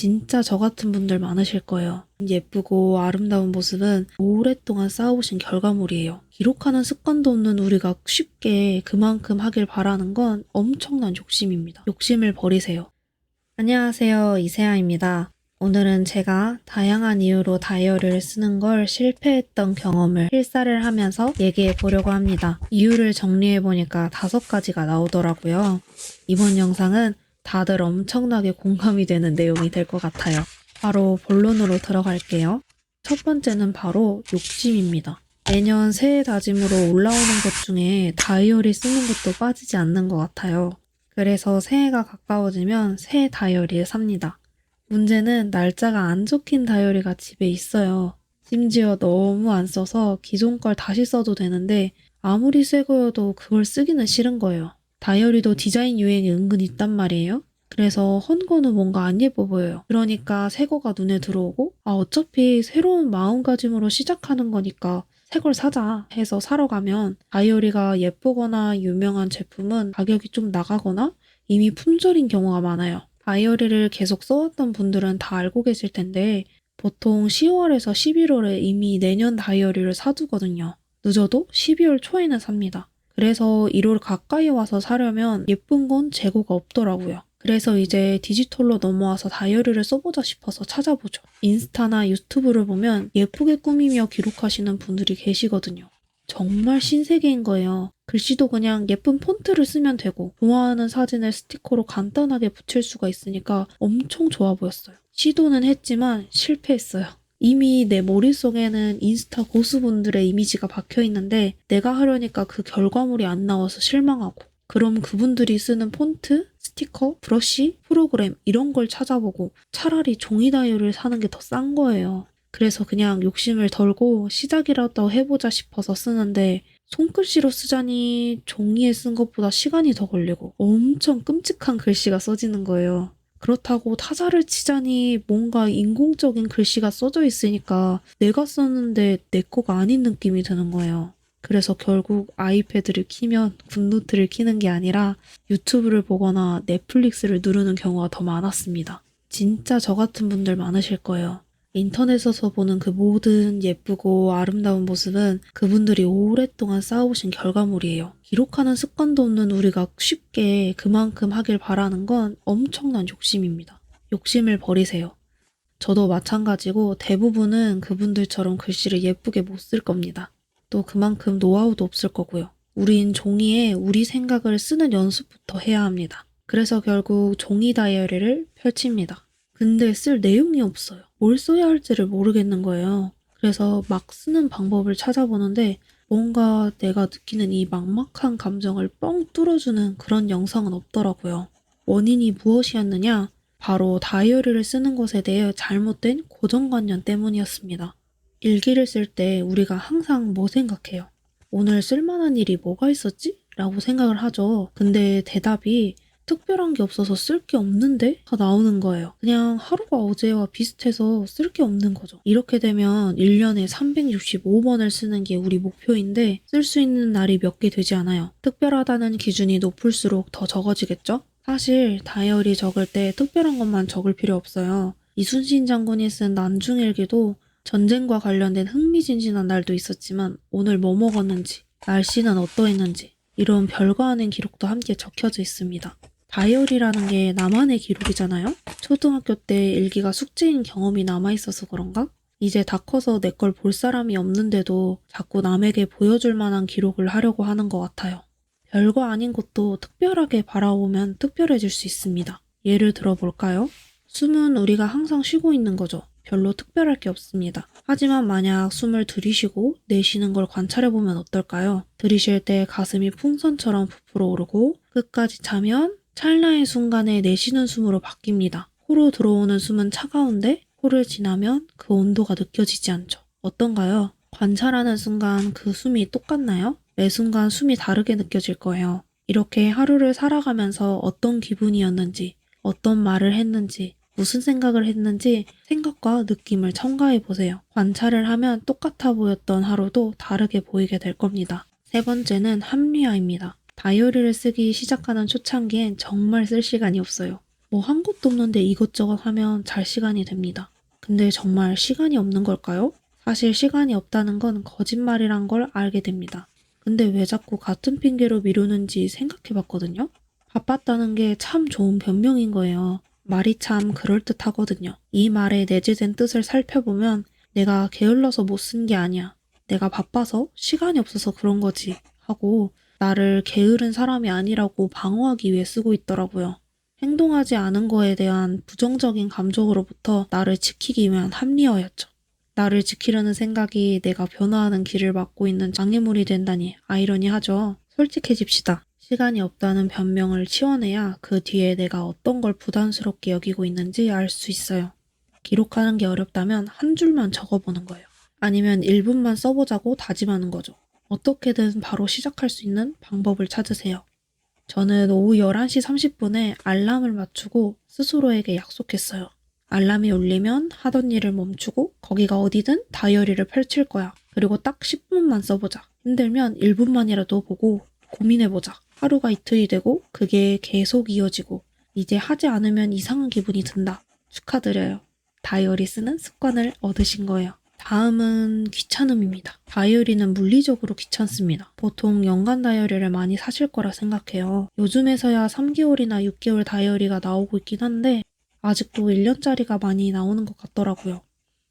진짜 저 같은 분들 많으실 거예요. 예쁘고 아름다운 모습은 오랫동안 쌓아오신 결과물이에요. 기록하는 습관도 없는 우리가 쉽게 그만큼 하길 바라는 건 엄청난 욕심입니다. 욕심을 버리세요. 안녕하세요. 이세아입니다. 오늘은 제가 다양한 이유로 다이어리를 쓰는 걸 실패했던 경험을 실사를 하면서 얘기해 보려고 합니다. 이유를 정리해 보니까 5가지가 나오더라고요. 이번 영상은 다들 엄청나게 공감이 되는 내용이 될 것 같아요. 바로 본론으로 들어갈게요. 첫 번째는 바로 욕심입니다. 매년 새해 다짐으로 올라오는 것 중에 다이어리 쓰는 것도 빠지지 않는 것 같아요. 그래서 새해가 가까워지면 새 다이어리를 삽니다. 문제는 날짜가 안 적힌 다이어리가 집에 있어요. 심지어 너무 안 써서 기존 걸 다시 써도 되는데 아무리 새 거여도 그걸 쓰기는 싫은 거예요. 다이어리도 디자인 유행이 은근 있단 말이에요. 그래서 헌 거는 뭔가 안 예뻐 보여요. 그러니까 새 거가 눈에 들어오고 어차피 새로운 마음가짐으로 시작하는 거니까 새 걸 사자 해서 사러 가면 다이어리가 예쁘거나 유명한 제품은 가격이 좀 나가거나 이미 품절인 경우가 많아요. 다이어리를 계속 써왔던 분들은 다 알고 계실 텐데 보통 10월에서 11월에 이미 내년 다이어리를 사두거든요. 늦어도 12월 초에는 삽니다. 그래서 1월 가까이 와서 사려면 예쁜 건 재고가 없더라고요. 그래서 이제 디지털로 넘어와서 다이어리를 써보자 싶어서 찾아보죠. 인스타나 유튜브를 보면 예쁘게 꾸미며 기록하시는 분들이 계시거든요. 정말 신세계인 거예요. 글씨도 그냥 예쁜 폰트를 쓰면 되고 좋아하는 사진을 스티커로 간단하게 붙일 수가 있으니까 엄청 좋아 보였어요. 시도는 했지만 실패했어요. 이미 내 머릿속에는 인스타 고수분들의 이미지가 박혀 있는데 내가 하려니까 그 결과물이 안 나와서 실망하고 그럼 그분들이 쓰는 폰트, 스티커, 브러쉬, 프로그램 이런 걸 찾아보고 차라리 종이 다이어리를 사는 게 더 싼 거예요. 그래서 그냥 욕심을 덜고 시작이라도 해보자 싶어서 쓰는데 손글씨로 쓰자니 종이에 쓴 것보다 시간이 더 걸리고 엄청 끔찍한 글씨가 써지는 거예요. 그렇다고 타자를 치자니 뭔가 인공적인 글씨가 써져 있으니까 내가 썼는데 내 거가 아닌 느낌이 드는 거예요. 그래서 결국 아이패드를 키면 굿노트를 키는 게 아니라 유튜브를 보거나 넷플릭스를 누르는 경우가 더 많았습니다. 진짜 저 같은 분들 많으실 거예요. 인터넷에서 보는 그 모든 예쁘고 아름다운 모습은 그분들이 오랫동안 쌓아오신 결과물이에요. 기록하는 습관도 없는 우리가 쉽게 그만큼 하길 바라는 건 엄청난 욕심입니다. 욕심을 버리세요. 저도 마찬가지고 대부분은 그분들처럼 글씨를 예쁘게 못 쓸 겁니다. 또 그만큼 노하우도 없을 거고요. 우린 종이에 우리 생각을 쓰는 연습부터 해야 합니다. 그래서 결국 종이 다이어리를 펼칩니다. 근데 쓸 내용이 없어요. 뭘 써야 할지를 모르겠는 거예요. 그래서 막 쓰는 방법을 찾아보는데 뭔가 내가 느끼는 이 막막한 감정을 뻥 뚫어주는 그런 영상은 없더라고요. 원인이 무엇이었느냐? 바로 다이어리를 쓰는 것에 대해 잘못된 고정관념 때문이었습니다. 일기를 쓸 때 우리가 항상 뭐 생각해요? 오늘 쓸만한 일이 뭐가 있었지? 라고 생각을 하죠. 근데 대답이 특별한 게 없어서 쓸 게 없는데? 가 나오는 거예요. 그냥 하루가 어제와 비슷해서 쓸 게 없는 거죠. 이렇게 되면 1년에 365번을 쓰는 게 우리 목표인데 쓸 수 있는 날이 몇 개 되지 않아요. 특별하다는 기준이 높을수록 더 적어지겠죠? 사실 다이어리 적을 때 특별한 것만 적을 필요 없어요. 이순신 장군이 쓴 난중일기도 전쟁과 관련된 흥미진진한 날도 있었지만 오늘 뭐 먹었는지, 날씨는 어떠했는지 이런 별거 아닌 기록도 함께 적혀져 있습니다. 다이어리라는 게 나만의 기록이잖아요? 초등학교 때 일기가 숙제인 경험이 남아있어서 그런가? 이제 다 커서 내 걸 볼 사람이 없는데도 자꾸 남에게 보여줄 만한 기록을 하려고 하는 것 같아요. 별거 아닌 것도 특별하게 바라보면 특별해질 수 있습니다. 예를 들어볼까요? 숨은 우리가 항상 쉬고 있는 거죠. 별로 특별할 게 없습니다. 하지만 만약 숨을 들이쉬고 내쉬는 걸 관찰해보면 어떨까요? 들이쉴 때 가슴이 풍선처럼 부풀어 오르고 끝까지 차면 찰나의 순간에 내쉬는 숨으로 바뀝니다. 코로 들어오는 숨은 차가운데 코를 지나면 그 온도가 느껴지지 않죠. 어떤가요? 관찰하는 순간 그 숨이 똑같나요? 매 순간 숨이 다르게 느껴질 거예요. 이렇게 하루를 살아가면서 어떤 기분이었는지, 어떤 말을 했는지, 무슨 생각을 했는지 생각과 느낌을 첨가해 보세요. 관찰을 하면 똑같아 보였던 하루도 다르게 보이게 될 겁니다. 세 번째는 합리화입니다. 다이어리를 쓰기 시작하는 초창기엔 정말 쓸 시간이 없어요. 뭐 한 것도 없는데 이것저것 하면 잘 시간이 됩니다. 근데 정말 시간이 없는 걸까요? 사실 시간이 없다는 건 거짓말이란 걸 알게 됩니다. 근데 왜 자꾸 같은 핑계로 미루는지 생각해 봤거든요. 바빴다는 게 참 좋은 변명인 거예요. 말이 참 그럴듯하거든요. 이 말의 내재된 뜻을 살펴보면 내가 게을러서 못 쓴 게 아니야. 내가 바빠서 시간이 없어서 그런 거지. 하고 나를 게으른 사람이 아니라고 방어하기 위해 쓰고 있더라고요. 행동하지 않은 거에 대한 부정적인 감정으로부터 나를 지키기 위한 합리화였죠. 나를 지키려는 생각이 내가 변화하는 길을 막고 있는 장애물이 된다니 아이러니하죠. 솔직해집시다. 시간이 없다는 변명을 치워내야 그 뒤에 내가 어떤 걸 부담스럽게 여기고 있는지 알 수 있어요. 기록하는 게 어렵다면 한 줄만 적어보는 거예요. 아니면 1분만 써보자고 다짐하는 거죠. 어떻게든 바로 시작할 수 있는 방법을 찾으세요. 저는 오후 11시 30분에 알람을 맞추고 스스로에게 약속했어요. 알람이 울리면 하던 일을 멈추고 거기가 어디든 다이어리를 펼칠 거야. 그리고 딱 10분만 써보자. 힘들면 1분만이라도 보고 고민해보자. 하루가 이틀이 되고 그게 계속 이어지고 이제 하지 않으면 이상한 기분이 든다. 축하드려요. 다이어리 쓰는 습관을 얻으신 거예요. 다음은 귀찮음입니다. 다이어리는 물리적으로 귀찮습니다. 보통 연간 다이어리를 많이 사실 거라 생각해요. 요즘에서야 3개월이나 6개월 다이어리가 나오고 있긴 한데 아직도 1년짜리가 많이 나오는 것 같더라고요.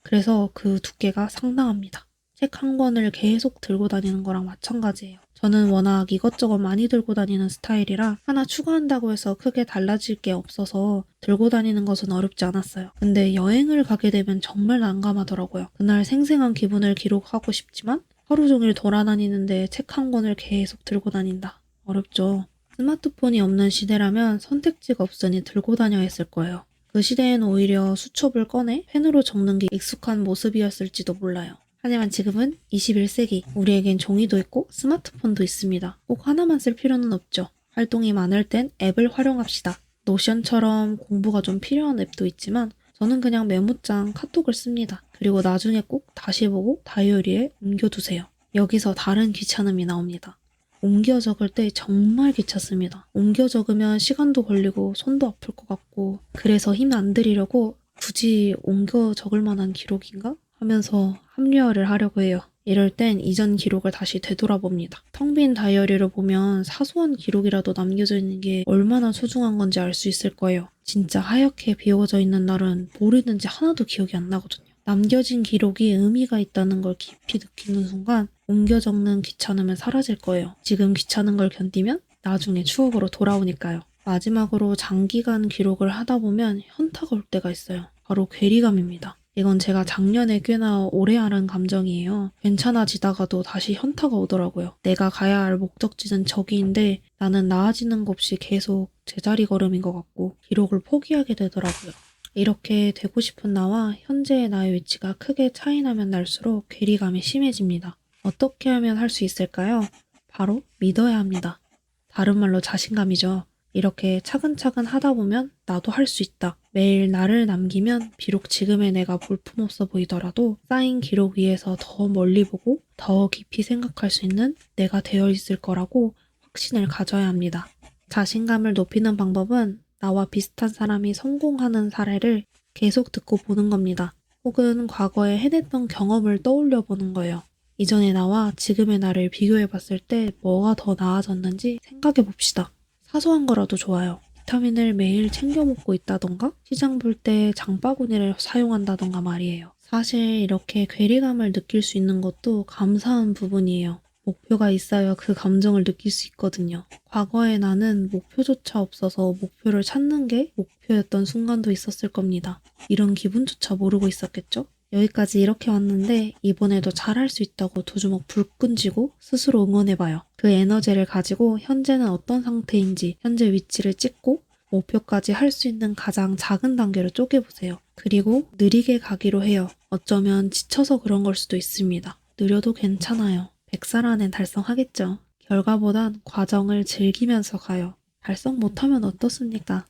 그래서 그 두께가 상당합니다. 책 한 권을 계속 들고 다니는 거랑 마찬가지예요. 저는 워낙 이것저것 많이 들고 다니는 스타일이라 하나 추가한다고 해서 크게 달라질 게 없어서 들고 다니는 것은 어렵지 않았어요. 근데 여행을 가게 되면 정말 난감하더라고요. 그날 생생한 기분을 기록하고 싶지만 하루 종일 돌아다니는데 책 한 권을 계속 들고 다닌다. 어렵죠. 스마트폰이 없는 시대라면 선택지가 없으니 들고 다녀야 했을 거예요. 그 시대엔 오히려 수첩을 꺼내 펜으로 적는 게 익숙한 모습이었을지도 몰라요. 하지만 지금은 21세기, 우리에겐 종이도 있고 스마트폰도 있습니다. 꼭 하나만 쓸 필요는 없죠. 활동이 많을 땐 앱을 활용합시다. 노션처럼 공부가 좀 필요한 앱도 있지만 저는 그냥 메모장 카톡을 씁니다. 그리고 나중에 꼭 다시 보고 다이어리에 옮겨두세요. 여기서 다른 귀찮음이 나옵니다. 옮겨 적을 때 정말 귀찮습니다. 옮겨 적으면 시간도 걸리고 손도 아플 것 같고 그래서 힘 안 들이려고 굳이 옮겨 적을 만한 기록인가? 하면서 합리화를 하려고 해요. 이럴 땐 이전 기록을 다시 되돌아봅니다. 텅 빈 다이어리를 보면 사소한 기록이라도 남겨져 있는 게 얼마나 소중한 건지 알 수 있을 거예요. 진짜 하얗게 비워져 있는 날은 뭘 했는지 하나도 기억이 안 나거든요. 남겨진 기록이 의미가 있다는 걸 깊이 느끼는 순간 옮겨 적는 귀찮음은 사라질 거예요. 지금 귀찮은 걸 견디면 나중에 추억으로 돌아오니까요. 마지막으로 장기간 기록을 하다 보면 현타가 올 때가 있어요. 바로 괴리감입니다. 이건 제가 작년에 꽤나 오래 앓은 감정이에요. 괜찮아지다가도 다시 현타가 오더라고요. 내가 가야 할 목적지는 저기인데 나는 나아지는 것 없이 계속 제자리 걸음인 것 같고 기록을 포기하게 되더라고요. 이렇게 되고 싶은 나와 현재의 나의 위치가 크게 차이나면 날수록 괴리감이 심해집니다. 어떻게 하면 할 수 있을까요? 바로 믿어야 합니다. 다른 말로 자신감이죠. 이렇게 차근차근 하다 보면 나도 할 수 있다. 매일 나를 남기면 비록 지금의 내가 볼품없어 보이더라도 쌓인 기록 위에서 더 멀리 보고 더 깊이 생각할 수 있는 내가 되어 있을 거라고 확신을 가져야 합니다. 자신감을 높이는 방법은 나와 비슷한 사람이 성공하는 사례를 계속 듣고 보는 겁니다. 혹은 과거에 해냈던 경험을 떠올려 보는 거예요. 이전의 나와 지금의 나를 비교해 봤을 때 뭐가 더 나아졌는지 생각해 봅시다. 사소한 거라도 좋아요. 비타민을 매일 챙겨 먹고 있다던가 시장 볼 때 장바구니를 사용한다던가 말이에요. 사실 이렇게 괴리감을 느낄 수 있는 것도 감사한 부분이에요. 목표가 있어야 그 감정을 느낄 수 있거든요. 과거에 나는 목표조차 없어서 목표를 찾는 게 목표였던 순간도 있었을 겁니다. 이런 기분조차 모르고 있었겠죠? 여기까지 이렇게 왔는데 이번에도 잘할 수 있다고 두 주먹 불끈 쥐고 스스로 응원해봐요. 그 에너지를 가지고 현재는 어떤 상태인지 현재 위치를 찍고 목표까지 할 수 있는 가장 작은 단계로 쪼개보세요. 그리고 느리게 가기로 해요. 어쩌면 지쳐서 그런 걸 수도 있습니다. 느려도 괜찮아요. 100살 안엔 달성하겠죠. 결과보단 과정을 즐기면서 가요. 달성 못하면 어떻습니까?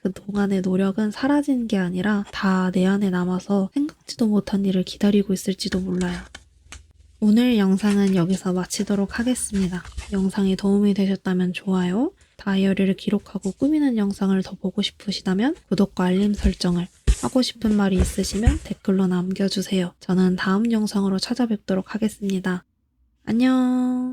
그 동안의 노력은 사라지는 게 아니라 다 내 안에 남아서 생각지도 못한 일을 기다리고 있을지도 몰라요. 오늘 영상은 여기서 마치도록 하겠습니다. 영상이 도움이 되셨다면 좋아요, 다이어리를 기록하고 꾸미는 영상을 더 보고 싶으시다면 구독과 알림 설정을, 하고 싶은 말이 있으시면 댓글로 남겨주세요. 저는 다음 영상으로 찾아뵙도록 하겠습니다. 안녕.